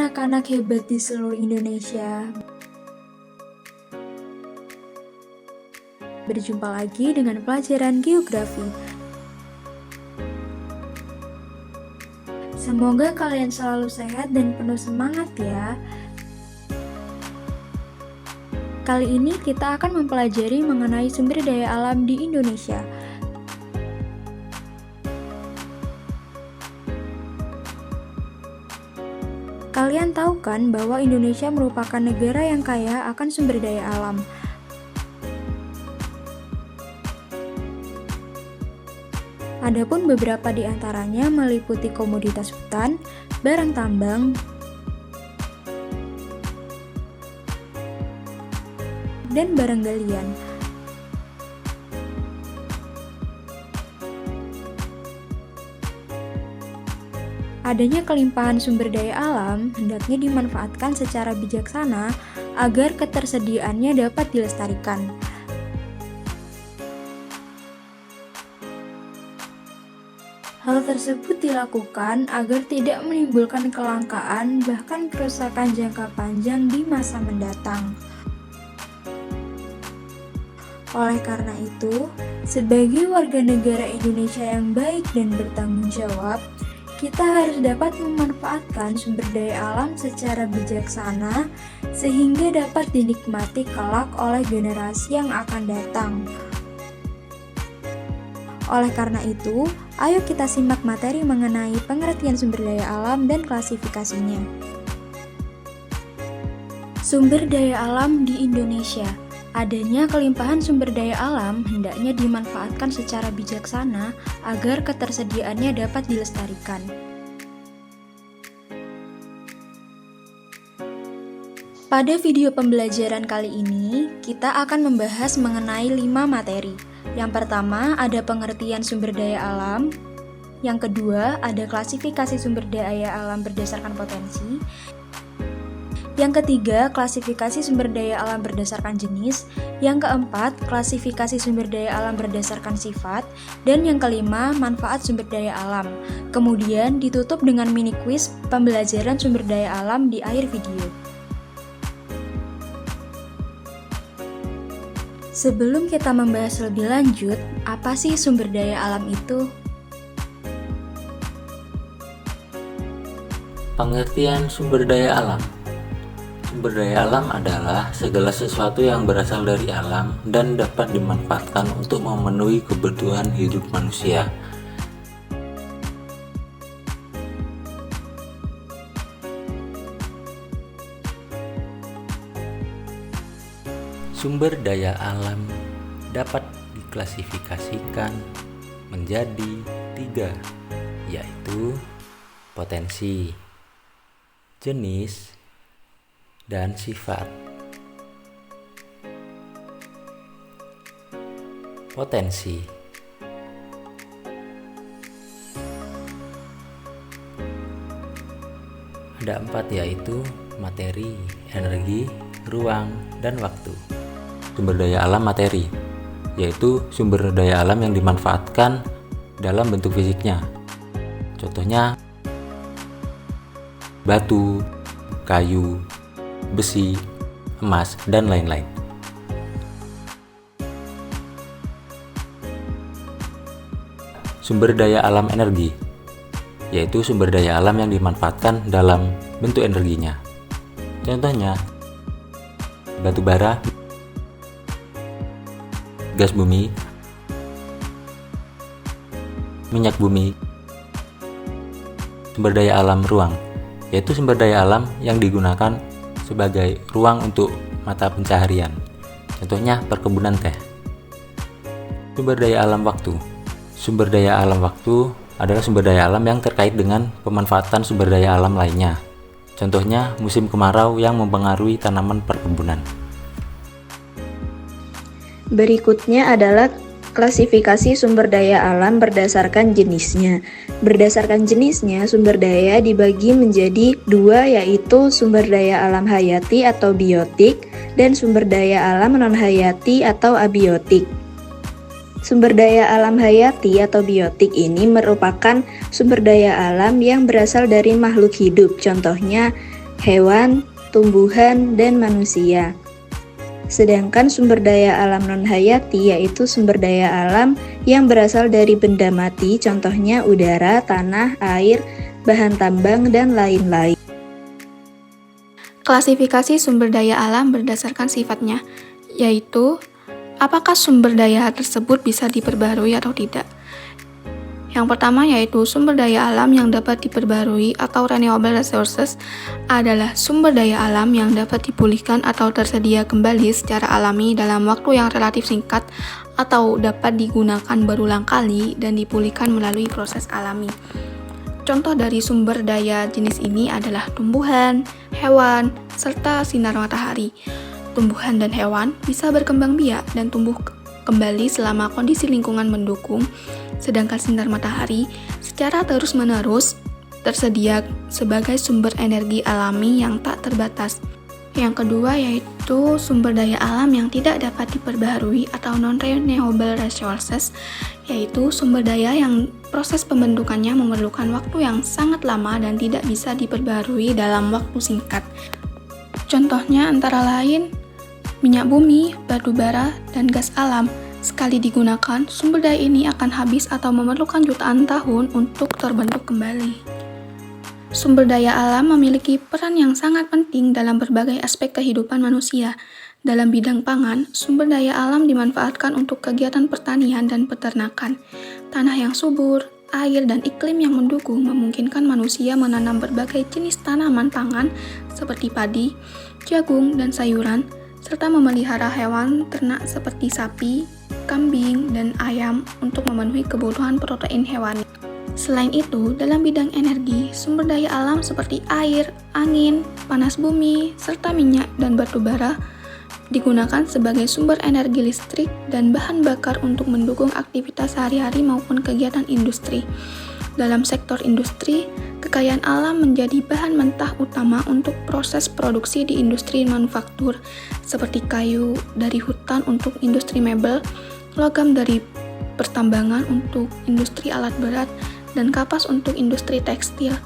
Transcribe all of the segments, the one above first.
anak-anak hebat di seluruh Indonesia. Berjumpa lagi dengan pelajaran geografi. Semoga kalian selalu sehat dan penuh semangat ya. Kali ini kita akan mempelajari mengenai sumber daya alam di Indonesia. Kalian tahu kan bahwa Indonesia merupakan negara yang kaya akan sumber daya alam. Adapun beberapa di antaranya meliputi komoditas hutan, barang tambang, dan barang galian. Adanya kelimpahan sumber daya alam hendaknya dimanfaatkan secara bijaksana agar ketersediaannya dapat dilestarikan. Hal tersebut dilakukan agar tidak menimbulkan kelangkaan bahkan kerusakan jangka panjang di masa mendatang. Oleh karena itu, sebagai warga negara Indonesia yang baik dan bertanggung jawab, kita harus dapat memanfaatkan sumber daya alam secara bijaksana sehingga dapat dinikmati kelak oleh generasi yang akan datang. Oleh karena itu, ayo kita simak materi mengenai pengertian sumber daya alam dan klasifikasinya. Sumber daya alam di Indonesia. Adanya kelimpahan sumber daya alam hendaknya dimanfaatkan secara bijaksana agar ketersediaannya dapat dilestarikan. Pada video pembelajaran kali ini, kita akan membahas mengenai 5 materi. Yang pertama, ada pengertian sumber daya alam. Yang kedua, ada klasifikasi sumber daya alam berdasarkan potensi. Yang ketiga, klasifikasi sumber daya alam berdasarkan jenis. Yang keempat, klasifikasi sumber daya alam berdasarkan sifat. Dan yang kelima, manfaat sumber daya alam. Kemudian ditutup dengan mini quiz pembelajaran sumber daya alam di akhir video. Sebelum kita membahas lebih lanjut, apa sih sumber daya alam itu? Pengertian sumber daya alam. Sumber daya alam adalah segala sesuatu yang berasal dari alam dan dapat dimanfaatkan untuk memenuhi kebutuhan hidup manusia. Sumber daya alam dapat diklasifikasikan menjadi 3, yaitu potensi, jenis, dan sifat. Potensi ada 4, yaitu materi, energi, ruang, dan waktu. Sumber daya alam materi, yaitu sumber daya alam yang dimanfaatkan dalam bentuk fisiknya. Contohnya batu, kayu, besi, emas, dan lain-lain. Sumber daya alam energi, yaitu sumber daya alam yang dimanfaatkan dalam bentuk energinya. Contohnya batu bara, gas bumi, minyak bumi. Sumber daya alam ruang, yaitu sumber daya alam yang digunakan sebagai ruang untuk mata pencaharian. Contohnya perkebunan teh. Sumber daya alam waktu. Sumber daya alam waktu adalah sumber daya alam yang terkait dengan pemanfaatan sumber daya alam lainnya. Contohnya musim kemarau yang mempengaruhi tanaman perkebunan. Berikutnya adalah klasifikasi sumber daya alam berdasarkan jenisnya. Berdasarkan jenisnya, sumber daya dibagi menjadi 2, yaitu sumber daya alam hayati atau biotik dan sumber daya alam non-hayati atau abiotik. Sumber daya alam hayati atau biotik ini merupakan sumber daya alam yang berasal dari makhluk hidup. Contohnya hewan, tumbuhan, dan manusia. Sedangkan sumber daya alam non-hayati yaitu sumber daya alam yang berasal dari benda mati, contohnya udara, tanah, air, bahan tambang, dan lain-lain. Klasifikasi sumber daya alam berdasarkan sifatnya, yaitu apakah sumber daya tersebut bisa diperbarui atau tidak. Yang pertama yaitu sumber daya alam yang dapat diperbarui atau renewable resources adalah sumber daya alam yang dapat dipulihkan atau tersedia kembali secara alami dalam waktu yang relatif singkat atau dapat digunakan berulang kali dan dipulihkan melalui proses alami. Contoh dari sumber daya jenis ini adalah tumbuhan, hewan, serta sinar matahari. Tumbuhan dan hewan bisa berkembang biak dan tumbuh kembali selama kondisi lingkungan mendukung, sedangkan sinar matahari secara terus-menerus tersedia sebagai sumber energi alami yang tak terbatas. Yang kedua yaitu sumber daya alam yang tidak dapat diperbaharui atau non-renewable resources, yaitu sumber daya yang proses pembentukannya memerlukan waktu yang sangat lama dan tidak bisa diperbaharui dalam waktu singkat. Contohnya antara lain minyak bumi, batu bara, dan gas alam. Sekali digunakan, sumber daya ini akan habis atau memerlukan jutaan tahun untuk terbentuk kembali. Sumber daya alam memiliki peran yang sangat penting dalam berbagai aspek kehidupan manusia. Dalam bidang pangan, sumber daya alam dimanfaatkan untuk kegiatan pertanian dan peternakan. Tanah yang subur, air, dan iklim yang mendukung memungkinkan manusia menanam berbagai jenis tanaman pangan seperti padi, jagung, dan sayuran, serta memelihara hewan ternak seperti sapi, kambing, dan ayam untuk memenuhi kebutuhan protein hewani. Selain itu, dalam bidang energi, sumber daya alam seperti air, angin, panas bumi, serta minyak dan batu bara digunakan sebagai sumber energi listrik dan bahan bakar untuk mendukung aktivitas sehari-hari maupun kegiatan industri. Dalam sektor industri, kekayaan alam menjadi bahan mentah utama untuk proses produksi di industri manufaktur, seperti kayu dari hutan untuk industri mebel, logam dari pertambangan untuk industri alat berat, dan kapas untuk industri tekstil.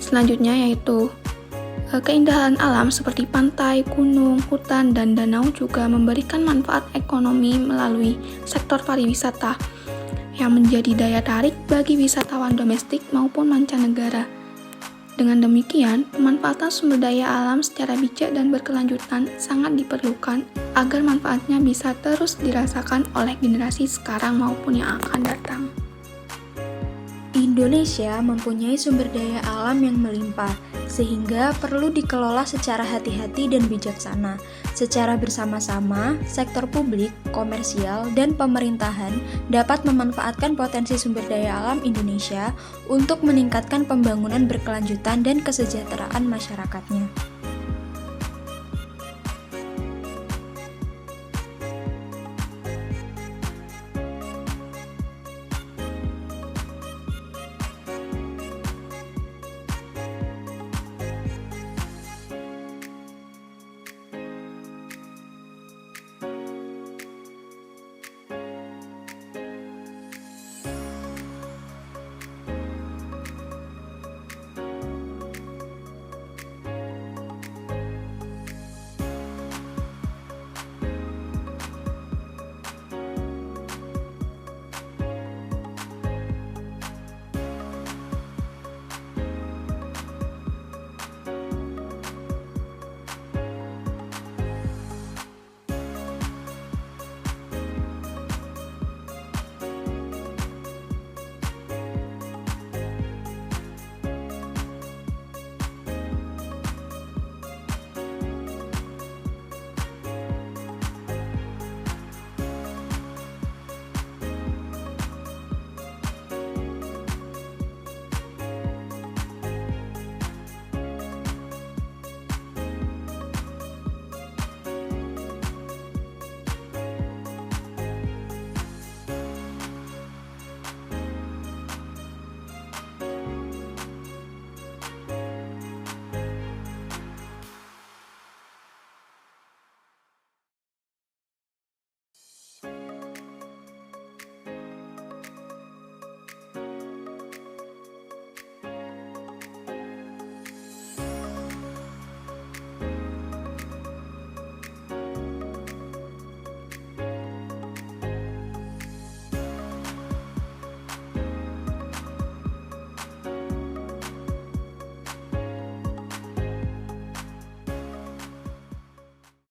Selanjutnya yaitu keindahan alam seperti pantai, gunung, hutan, dan danau juga memberikan manfaat ekonomi melalui sektor pariwisata yang menjadi daya tarik bagi wisatawan domestik maupun mancanegara. Dengan demikian, pemanfaatan sumber daya alam secara bijak dan berkelanjutan sangat diperlukan agar manfaatnya bisa terus dirasakan oleh generasi sekarang maupun yang akan datang. Indonesia mempunyai sumber daya alam yang melimpah, sehingga perlu dikelola secara hati-hati dan bijaksana. Secara bersama-sama, sektor publik, komersial, dan pemerintahan dapat memanfaatkan potensi sumber daya alam Indonesia untuk meningkatkan pembangunan berkelanjutan dan kesejahteraan masyarakatnya.